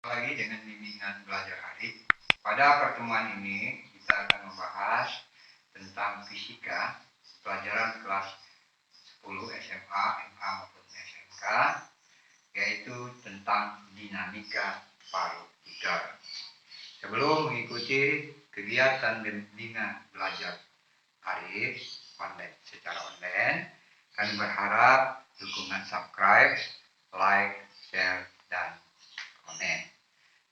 Lagi dengan bimbingan belajar Arif. Pada pertemuan ini kita akan membahas tentang fisika pelajaran kelas 10 SMA, MA maupun SMK, yaitu tentang dinamika partikel. Sebelum mengikuti kegiatan bimbingan belajar Arif secara online, kami berharap dukungan subscribe, like, share, dan komen.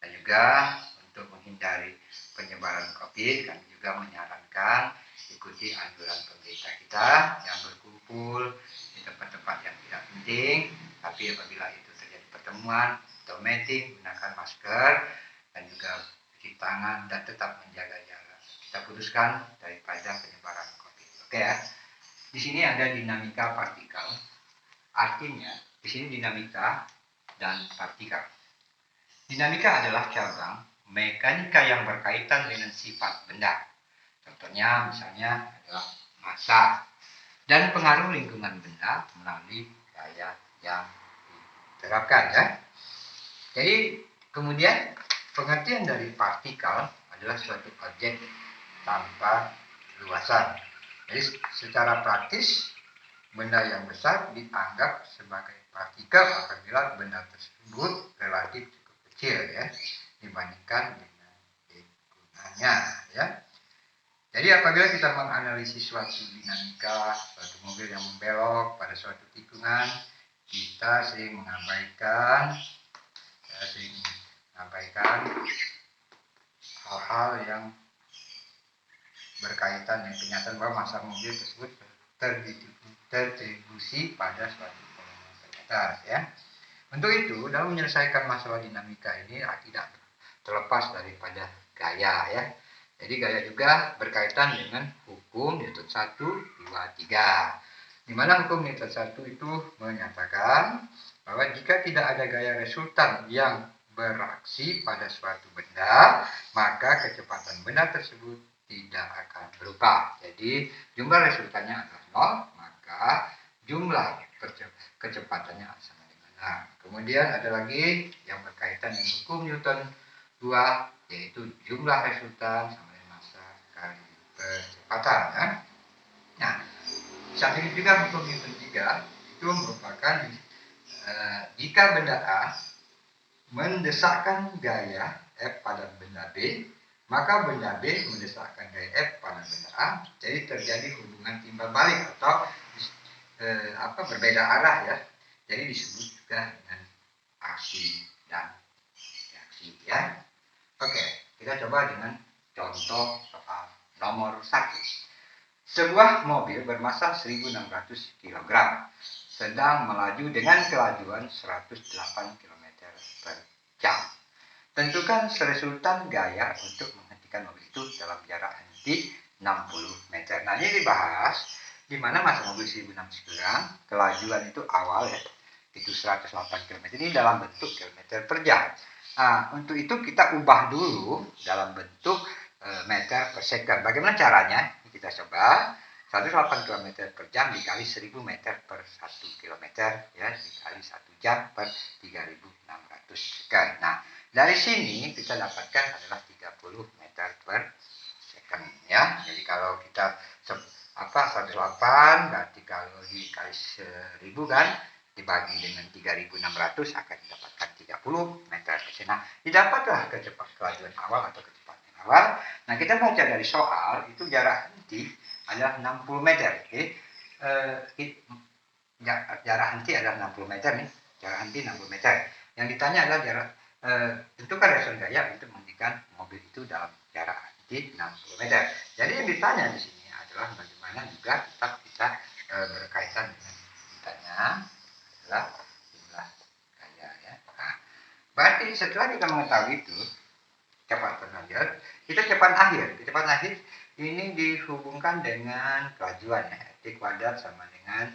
Dan juga untuk menghindari penyebaran COVID, kami juga menyarankan ikuti anjuran pemerintah kita yang berkumpul di tempat-tempat yang tidak penting. Tapi apabila itu terjadi pertemuan atau meeting, gunakan masker dan juga cuci tangan dan tetap menjaga jarak. Kita putuskan daripada penyebaran COVID. Oke ya. Di sini ada dinamika partikel. Artinya di sini dinamika dan partikel. Dinamika adalah cabang mekanika yang berkaitan dengan sifat benda. Contohnya misalnya adalah massa dan pengaruh lingkungan benda melalui gaya yang diterapkan ya. Jadi kemudian pengertian dari partikel adalah suatu objek tanpa luasan. Jadi secara praktis benda yang besar dianggap sebagai partikel apabila benda tersebut relatif kecil ya dibandingkan dengan lingkungannya ya. Jadi apabila kita menganalisis suatu dinamika, suatu mobil yang membelok pada suatu tikungan, kita sering mengabaikan hal-hal yang berkaitan dengan kenyataan bahwa massa mobil tersebut terdistribusi pada suatu fenomena terbatas ya. Untuk itu, dalam menyelesaikan masalah dinamika ini tidak terlepas daripada gaya ya. Jadi gaya juga berkaitan dengan hukum Newton 1, 2, 3. Di mana hukum Newton 1 itu menyatakan bahwa jika tidak ada gaya resultan yang beraksi pada suatu benda, maka kecepatan benda tersebut tidak akan berubah. Jadi jumlah resultannya adalah 0, maka jumlah kecepatannya sama dengan 0. Kemudian ada lagi yang berkaitan dengan hukum Newton 2, yaitu jumlah resultan sama dengan massa kali percepatan ya. Nah, saat ini juga hukum Newton 3 itu merupakan jika benda A mendesakkan gaya F pada benda B, maka benda B mendesakkan gaya F pada benda A. Jadi terjadi hubungan timbal balik atau berbeda arah ya. Jadi disebut juga dengan aksi dan reaksi ya. Oke, kita coba dengan contoh soal nomor 1. Sebuah mobil bermassa 1600 kg sedang melaju dengan kelajuan 108 km per jam. Tentukan resultan gaya untuk menghentikan mobil itu dalam jarak henti 60 meter. Nah, ini dibahas di mana massa mobil 1600 kg, kelajuan itu awal ya, itu 108 km. Ini dalam bentuk kilometer per jam. Nah, untuk itu kita ubah dulu dalam bentuk meter per second. Bagaimana caranya? Kita coba 108 km per jam dikali 1000 meter per 1 km ya, dikali 1 jam per 3600 second. Nah, dari sini kita dapatkan adalah 30 meter per second ya. Jadi kalau kita 108 berarti kalau dikali 1000 kan dibagi dengan 3600 akan didapatkan 30 meter per second. Nah, didapatlah kelajuan awal atau kecepatan awal. Nah, kita baca dari soal itu jarak henti adalah 60 meter. Oke. Jarak henti adalah 60 meter nih. Jarak henti 60 meter. Yang ditanya adalah jarak tentukan resultan gaya untuk menghentikan mobil itu dalam jarak henti 60 meter. Jadi yang ditanya di sini adalah bagaimana juga tetap kita berkaitan dengan ditanya adalah jumlah gaya ya. Nah, berarti setelah kita mengetahui itu kecepatan lanjut, kita kecepatan akhir. Kecepatan akhir ini dihubungkan dengan kelajuan ya. T kuadrat sama dengan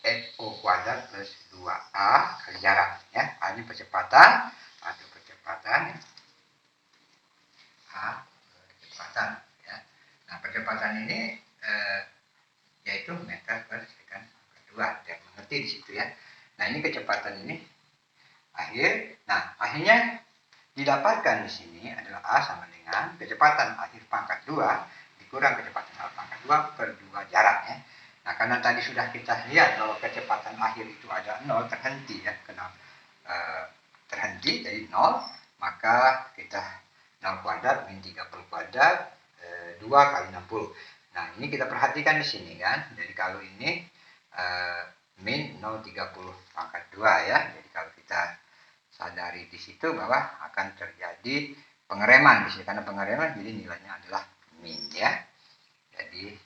FO kuadrat plus 2A kali jarak ya. Ini percepatan atau kecepatan ya. A kecepatan ya. Nah, percepatan ini yaitu meter per second kedua. Dia mengerti di situ ya. Nah, ini kecepatan ini akhir. Nah, akhirnya didapatkan di sini adalah A sama dengan kecepatan akhir pangkat 2 dikurang kecepatan awal pangkat 2 per 2 jarak ya. Nah, karena tadi sudah kita lihat bahwa kecepatan akhir itu ada 0, terhenti ya, terhenti jadi 0, maka kita 0 kuadrat min 30 kuadrat 2 kali 60. Nah, ini kita perhatikan di sini kan. Jadi kalau ini min 0,30 pangkat 2 ya. Jadi kalau kita sadari di situ bahwa akan terjadi pengereman di sini, karena pengereman jadi nilainya adalah min ya. Jadi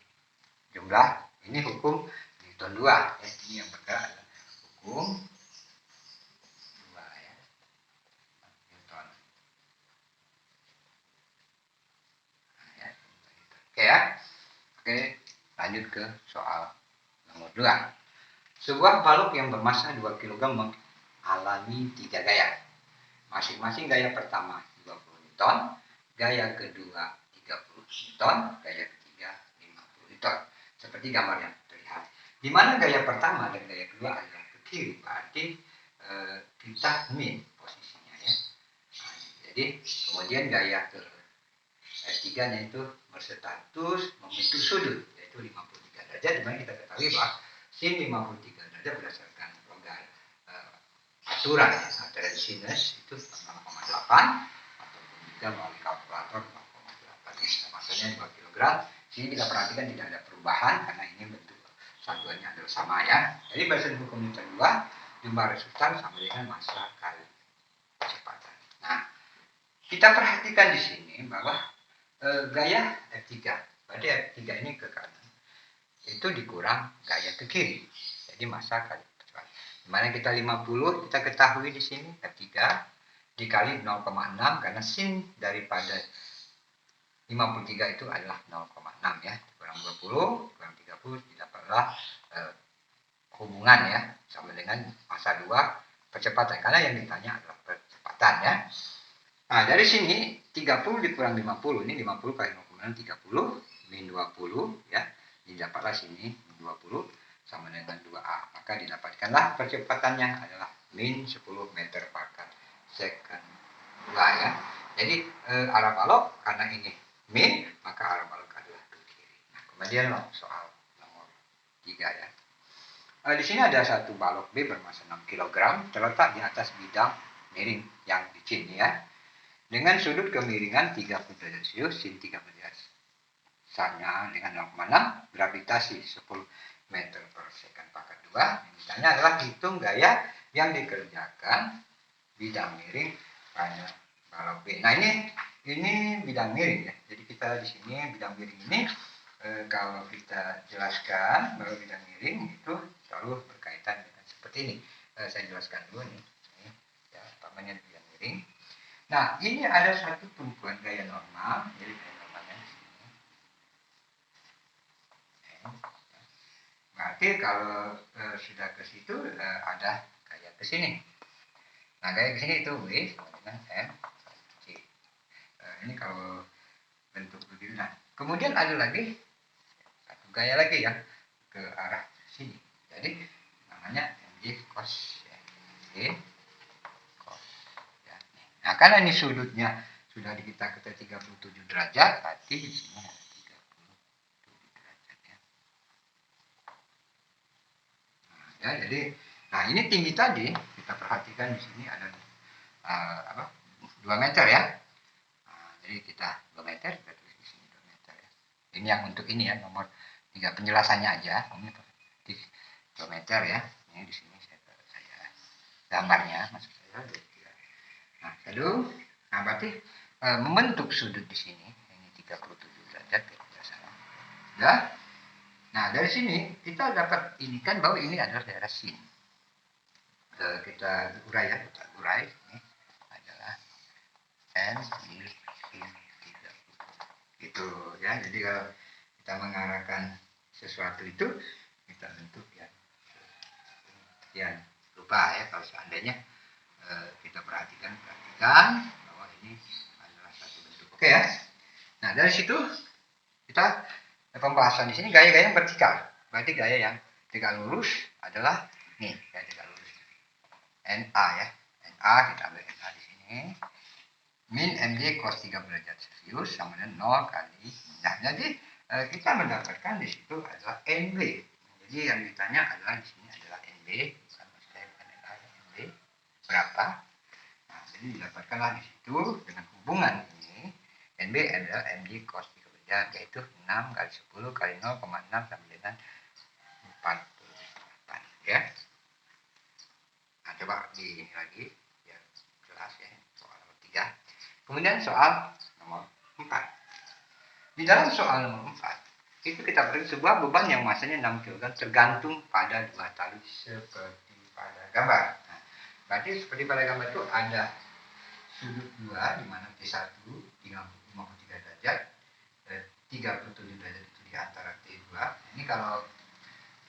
jumlah ini hukum Newton 2 ya. Ini yang bergerak adalah hukum 2 ya. Newton. Nah, ya. Oke ya. Oke, lanjut ke soal nomor 2. Sebuah balok yang bermasa 2 kg mengalami 3 gaya. Masing-masing gaya pertama 20 Newton, gaya kedua 30 Newton, gaya ketiga 50 Newton. Seperti gambar yang terlihat. Di mana gaya pertama dan gaya kedua adalah ke kiri, berarti kita min posisinya ya. Nah, jadi kemudian gaya ketiga itu berstatus membentuk sudut, yaitu 53 derajat, di mana kita ketahui bahwa sin 53 derajat berdasarkan logam aturan ya, antara sinus itu 0,8 ataupun juga melalui kalkulator 0,8, maksudnya 2 kg. Sini kita perhatikan tidak ada perubahan karena ini bentuk satuannya adalah sama ya. Jadi berdasarkan hukum Newton 2, jumlah resultan sama dengan massa kali kecepatan. Nah, kita perhatikan di sini bahwa gaya F3, berarti F3 ini ke kanan, itu dikurang gaya ke kiri, jadi massa kali kecepatan. Dimana kita 50 kita ketahui di sini F3 dikali 0,6 karena sin daripada 53 itu adalah 0,6 ya, kurang 20 kurang 30 didapatlah hubungan ya sama dengan massa 2 percepatan, karena yang ditanya adalah percepatan ya. Nah, dari sini 30 dikurang 50, ini 50 kali 0,6 30 min 20 ya, didapatlah sini 20 sama dengan 2A, maka didapatkanlah percepatannya adalah min 10 meter per second 2 ya. Jadi arah balok karena ini min, maka arah balok adalah ke kiri. Nah, kemudian soal nomor 3 ya. Di sini ada satu balok B bermasa 6 kg terletak di atas bidang miring yang licin ya, dengan sudut kemiringan 30 derajat celcius sin 30 derajat sama dengan 0,6, gravitasi 10 meter per second pangkat 2. Yang ditanya adalah hitung gaya yang dikerjakan bidang miring pada balok B. Nah, ini bidang miring ya. Jadi kita di sini bidang miring ini kalau kita jelaskan bahwa bidang miring itu selalu berkaitan dengan seperti ini. Saya jelaskan dulu nih. Ini ya, utamanya bidang miring. Nah, ini ada satu tumpuan gaya normal, jadi gaya normalnya di sini. Berarti kalau sudah ke situ ada gaya ke sini. Nah, gaya ke sini itu W sama dengan M C. Ini kalau bentuk begini. Nah, kemudian ada lagi satu gaya lagi yang ke arah sini. Jadi namanya MJ cos ya. MJ cos ya. Nah, karena ini sudutnya sudah kita 37 derajat, berarti di sini ada 37 derajat ya. Nah, ya, jadi nah ini tinggi tadi kita perhatikan di sini ada 2 meter ya. Nah, jadi kita 2 meter, kita tulis di sini 2 meter ya. Ini yang untuk ini ya, nomor 3 penjelasannya aja. Ini 2 meter ya. Ini di sini saya gambarnya maksud saya. Nah, nah berarti membentuk sudut di sini ini 37 derajat tidak salah. Ya. Nah, dari sini kita dapat indikan bahwa ini adalah daerah sin. Kita urai ya, kita urai ini adalah N di sin 30. Gitu ya. Jadi kalau kita mengarahkan sesuatu itu kita bentuk ya. Ya, lupa ya kalau seandainya kita perhatikan bahwa ini adalah satu bentuk. Oke ya. Nah, dari situ kita pembahasan di sini gaya-gaya yang vertikal. Berarti gaya yang tegak lurus adalah nih, gaya tegak lurus. NA ya. MA, kita ambil MA di sini. Min MD cos 3 derajat Celcius sama dengan 0 kali. Nah, jadi kita mendapatkan di situ adalah NB. Jadi yang ditanya adalah di sini adalah NB, bukan NB berapa. Nah, jadi didapatkanlah di situ dengan hubungan ini. NB adalah MD cos 3 derajat, yaitu 6 kali 10 kali 0,6 sama dengan 48. Ya. Nah, coba di lagi ya, jelas ya, soal nomor 3. Kemudian soal nomor 4. Di dalam soal nomor 4, itu kita beri sebuah beban yang masanya 6 kg tergantung pada 2 tali seperti pada gambar. Nah, berarti seperti pada gambar itu ada sudut 2 di mana T1 53 derajat, 37 derajat itu di antara T2. Ini kalau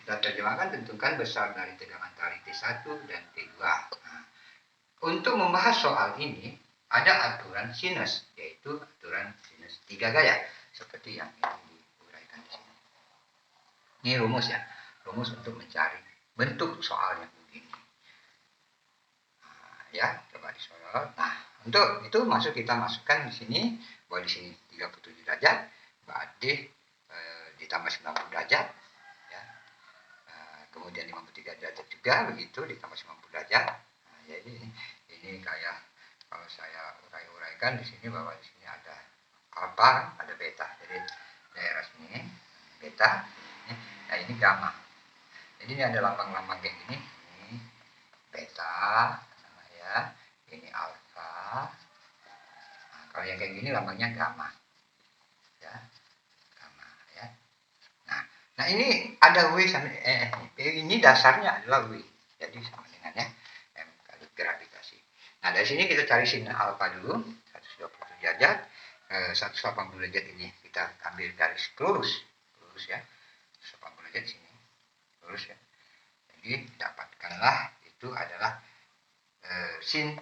kita terjemahkan, tentukan besar dari tegangan tali T1 dan T2. Nah, untuk membahas soal ini, ada aturan sinus, yaitu aturan sinus 3 gaya, seperti yang ini diuraikan di sini. Ini rumus ya, rumus untuk mencari bentuk soal yang begini. Nah, ya, coba disorot. Nah, untuk itu kita masukkan di sini, bahwa di sini 37 derajat, berarti ditambah 90 derajat, ya. Kemudian 53 derajat juga, begitu, ditambah 90 derajat. Nah, jadi ini kayak kalau saya uraikan di sini, bahwa di sini ada alfa, ada beta. Jadi daerah sini beta, nah ini gamma. Jadi ini ada lambang-lambang kayak gini. Ini beta, sama ya. Ini alfa. Nah, kalau yang kayak gini lambangnya gamma. Ya, gamma ya. Nah ini ada W sama ini dasarnya adalah W. Jadi sama dengan ya M kali gravitasi. Nah, dari sini kita cari sin alfa dulu, 120 derajat. 180 derajat ini kita ambil garis lurus ya. 180 derajat sini. Lurus ya. Jadi dapatkanlah itu adalah sin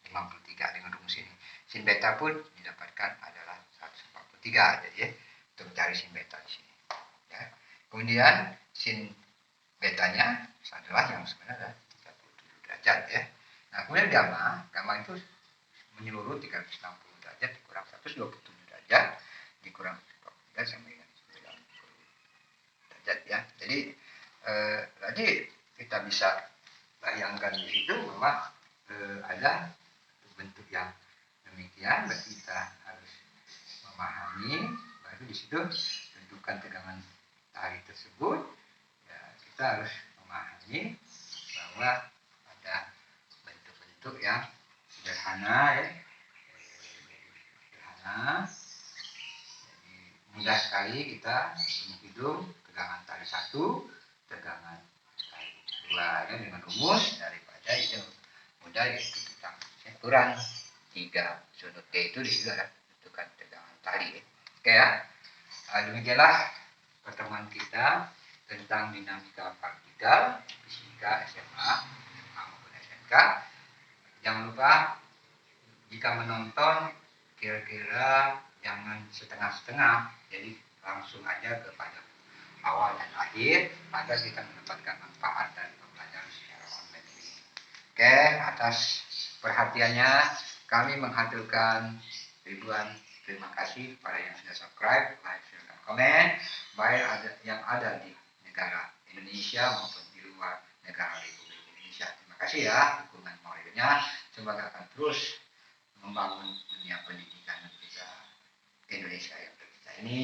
53 dengan rumus ini. Sin beta pun didapatkan adalah 143. Jadi ya, untuk mencari sin beta di sini. Ya. Kemudian sin betanya adalah yang sebenarnya 37 derajat ya. Nah, kemudian gamma itu menyeluruh 360 derajat dikurang 127 derajat dikurang 43 sama dengan 90 derajat ya. Jadi kita bisa bayangkan di situ bahwa ada bentuk yang demikian, berarti kita harus memahami baru di situ tentukan tegangan tali tersebut. Ya, kita harus memahami bahwa ada bentuk-bentuk yang sederhana ya, sederhana. Jadi mudah sekali kita menghitung tegangan tali 1, tegangan tali 2 ya, dengan rumus daripada itu mudah, yaitu kita ukuran 3 sudut T itu di situ ada tentukan tegangan tali. Oke ya. Demikianlah pertemuan kita tentang dinamika partikel, fisika SMA maupun SMK. Jangan lupa jika menonton kira-kira jangan setengah-setengah, jadi langsung aja kepada awal dan akhir agar kita mendapatkan manfaat dari pembelajaran secara online ini. Oke, atas perhatiannya kami menghaturkan ribuan terima kasih kepada yang sudah subscribe, like, share, dan komen, baik yang ada di negara Indonesia maupun di luar negara Republik Indonesia. Terima kasih ya dukungan moralnya, semoga akan terus membangun dunia pendidikan kita Indonesia yang kita ini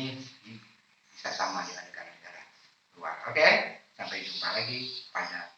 bisa sama dengan negara-negara luar. Oke, sampai jumpa lagi pada